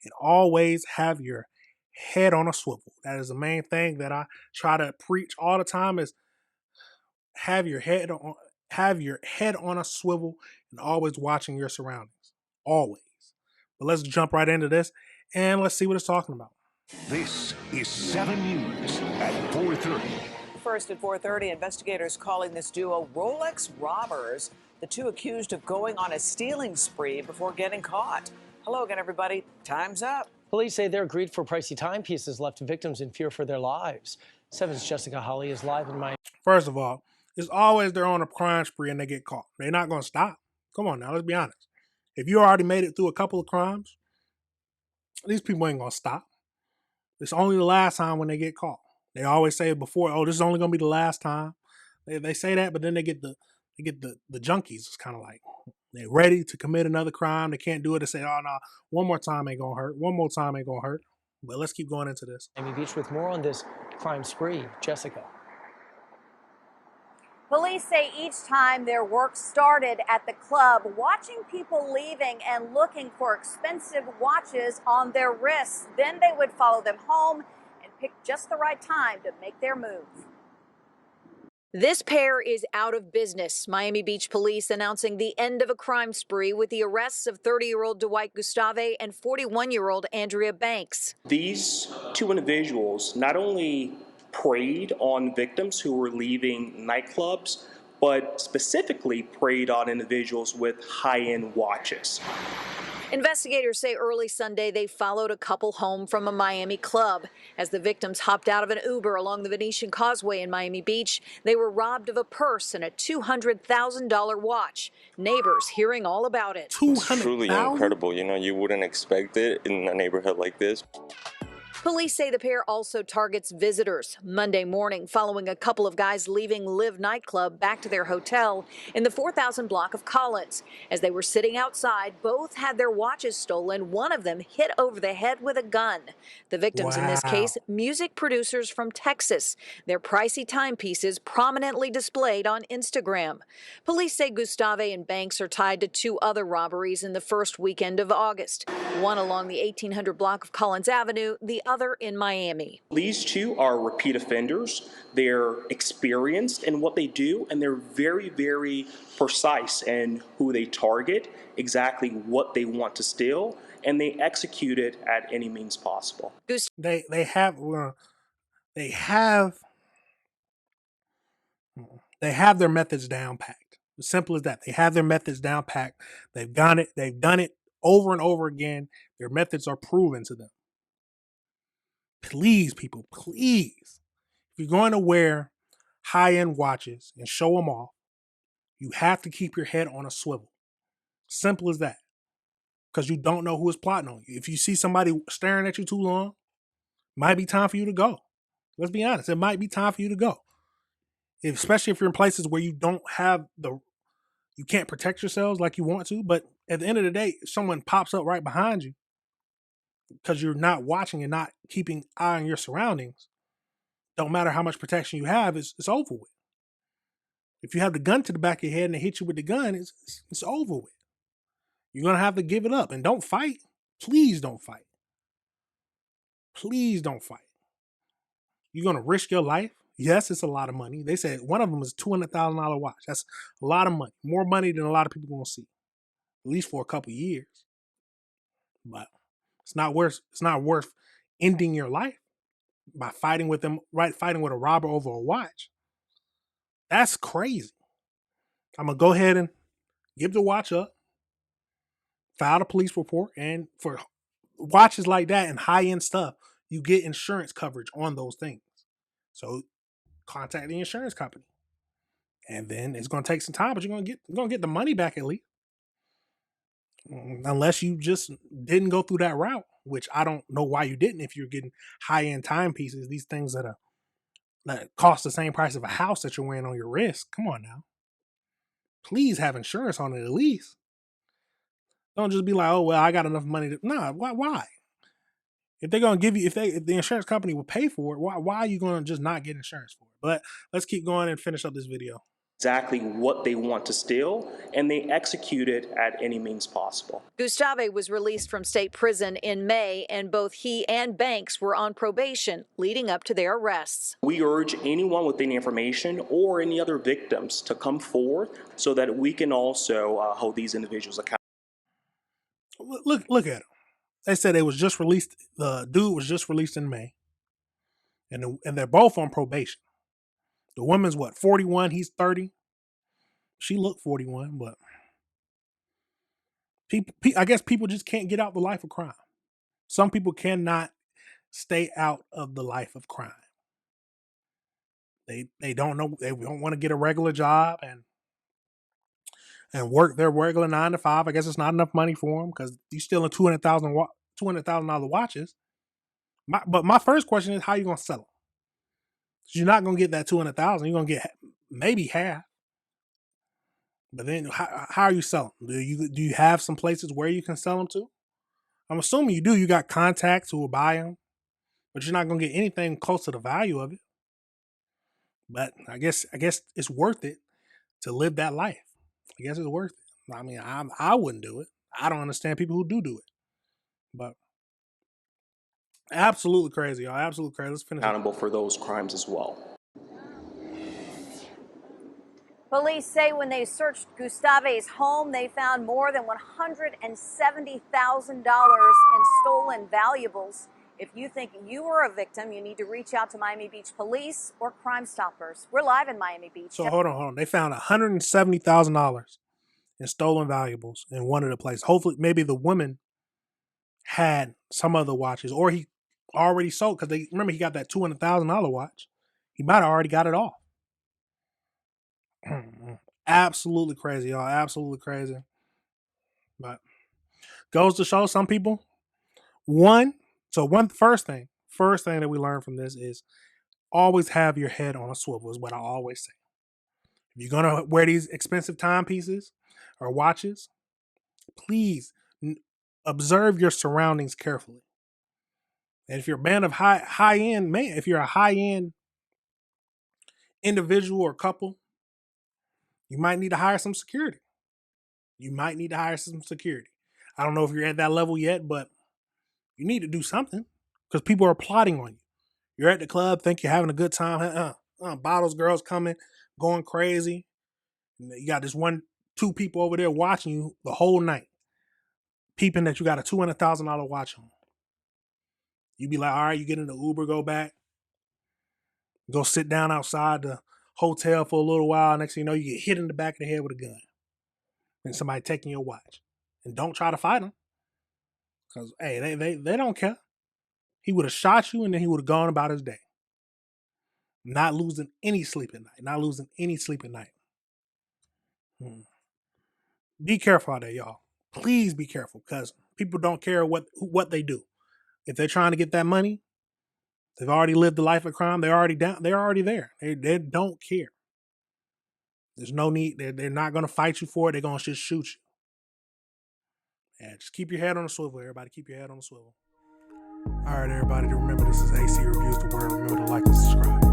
and always have your head on a swivel. That is the main thing that I try to preach all the time is have your head on a swivel and always watching your surroundings. Always. But let's jump right into this and let's see what it's talking about. This is 7 News at 4:30. First at 4:30, investigators calling this duo Rolex robbers, the two accused of going on a stealing spree before getting caught. Hello again, everybody. Time's up. Police say they're greed for pricey timepieces left victims in fear for their lives. 7's Jessica Holly is live in Miami. First of all, it's always they're on a crime spree and they get caught. They're not going to stop. Come on now, let's be honest. If you already made it through a couple of crimes, these people ain't going to stop. It's only the last time when they get caught. They always say before, oh, this is only going to be the last time. They say that, but then they get the junkies. It's kind of like they're ready to commit another crime. They can't do it. They say, oh, no, one more time ain't going to hurt. One more time ain't going to hurt. But let's keep going into this. Miami Beach with more on this crime spree. Jessica. Police say each time their work started at the club, watching people leaving and looking for expensive watches on their wrists. Then they would follow them home and pick just the right time to make their move. This pair is out of business. Miami Beach police announcing the end of a crime spree with the arrests of 30-year-old Dwight Gustave and 41-year-old Andrea Banks. These two individuals not only preyed on victims who were leaving nightclubs, but specifically preyed on individuals with high-end watches. Investigators say early Sunday they followed a couple home from a Miami club. As the victims hopped out of an Uber along the Venetian Causeway in Miami Beach, they were robbed of a purse and a $200,000 watch. Neighbors hearing all about it. It's truly incredible. You know, you wouldn't expect it in a neighborhood like this. Police say the pair also targets visitors. Monday morning, following a couple of guys leaving Live nightclub back to their hotel in the 4000 block of Collins. As they were sitting outside, both had their watches stolen. One of them hit over the head with a gun. The victims in this case, music producers from Texas. Their pricey timepieces prominently displayed on Instagram. Police say Gustave and Banks are tied to two other robberies in the first weekend of August. One along the 1800 block of Collins Avenue, the other in Miami. These two are repeat offenders. They're experienced in what they do, and they're very, very precise in who they target, exactly what they want to steal, and they execute it at any means possible. They have their methods down packed. As simple as that. They have their methods down packed. They've done it over and over again. Their methods are proven to them. Please, people, please. If you're going to wear high-end watches and show them off, you have to keep your head on a swivel. Simple as that. Because you don't know who is plotting on you. If you see somebody staring at you too long, it might be time for you to go. Let's be honest. It might be time for you to go. Especially if you're in places where you can't protect yourselves like you want to. But at the end of the day, if someone pops up right behind you because you're not watching and not keeping eye on your surroundings, don't matter how much protection you have, it's over with. If you have the gun to the back of your head and they hit you with the gun, it's over with. You're going to have to give it up. And don't fight. Please don't fight. Please don't fight. You're going to risk your life. Yes, it's a lot of money. They said one of them is a $200,000 watch. That's a lot of money. More money than a lot of people going to see. At least for a couple years. But it's not worth ending your life by fighting with them, fighting with a robber over a watch. That's crazy. I'm going to go ahead and give the watch up, file a police report, and for watches like that and high-end stuff, you get insurance coverage on those things. So contact the insurance company. And then it's going to take some time, but you're going to get the money back at least. Unless you just didn't go through that route, which I don't know why you didn't. If you're getting high-end timepieces, these things that cost the same price of a house that you're wearing on your wrist. Come on now. Please have insurance on it at least. Don't just be like, oh, well, I got enough money to... Nah, why? If they're going to give you... If the insurance company will pay for it, why are you going to just not get insurance for it? But let's keep going and finish up this video. exactly what they want to steal, and they execute it at any means possible. Gustave was released from state prison in May, and both he and Banks were on probation leading up to their arrests. We urge anyone with any information or any other victims to come forward so that we can also hold these individuals accountable. Look at them. They said they was just released. The dude was just released in May, and they're both on probation. The woman's what, 41? He's 30. She looked 41, but I guess people just can't get out the life of crime. Some people cannot stay out of the life of crime. They don't know, they don't want to get a regular job and work their regular 9 to 5. I guess it's not enough money for them because you're stealing $200,000 watches. But my first question is, how you gonna sell them? You're not gonna get that 200,000. You're gonna get maybe half. But then, how are you selling? Do you have some places where you can sell them to? I'm assuming you do. You got contacts who will buy them, but you're not gonna get anything close to the value of it. But I guess it's worth it to live that life. I guess it's worth it. I mean, I wouldn't do it. I don't understand people who do it, but absolutely crazy, y'all. Absolutely crazy. Let's finish. Accountable for those crimes as well. Police say when they searched Gustave's home, they found more than $170,000 in stolen valuables. If you think you were a victim, you need to reach out to Miami Beach Police or Crime Stoppers. We're live in Miami Beach. So hold on. They found $170,000 in stolen valuables in one of the places. Hopefully, maybe the woman had some other watches, or he already sold, because they remember he got that $200,000 watch. He might have already got it off. Absolutely crazy, y'all. Absolutely crazy. But goes to show some people. First thing that we learned from this is always have your head on a swivel, is what I always say. If you're gonna wear these expensive timepieces or watches, please observe your surroundings carefully. And if you're a man of high end man, if you're a high end individual or couple, you might need to hire some security. I don't know if you're at that level yet, but you need to do something because people are plotting on you. You're at the club, think you're having a good time. Bottles, girls coming, going crazy. You got this 2 people over there watching you the whole night, peeping that you got a $200,000 watch on. You be like, all right, you get in the Uber, go back, go sit down outside the hotel for a little while. Next thing you know, you get hit in the back of the head with a gun and somebody taking your watch. And don't try to fight them because, hey, they don't care. He would have shot you and then he would have gone about his day. Not losing any sleep at night. Be careful out there, y'all. Please be careful because people don't care what they do. If they're trying to get that money, they've already lived the life of crime. They're already down. They're already there. They don't care. There's no need. They're not going to fight you for it. They're going to just shoot you. Yeah, just keep your head on a swivel, everybody. Keep your head on a swivel. All right, everybody. Remember, this is AC Reviews the Word. Remember to like and subscribe.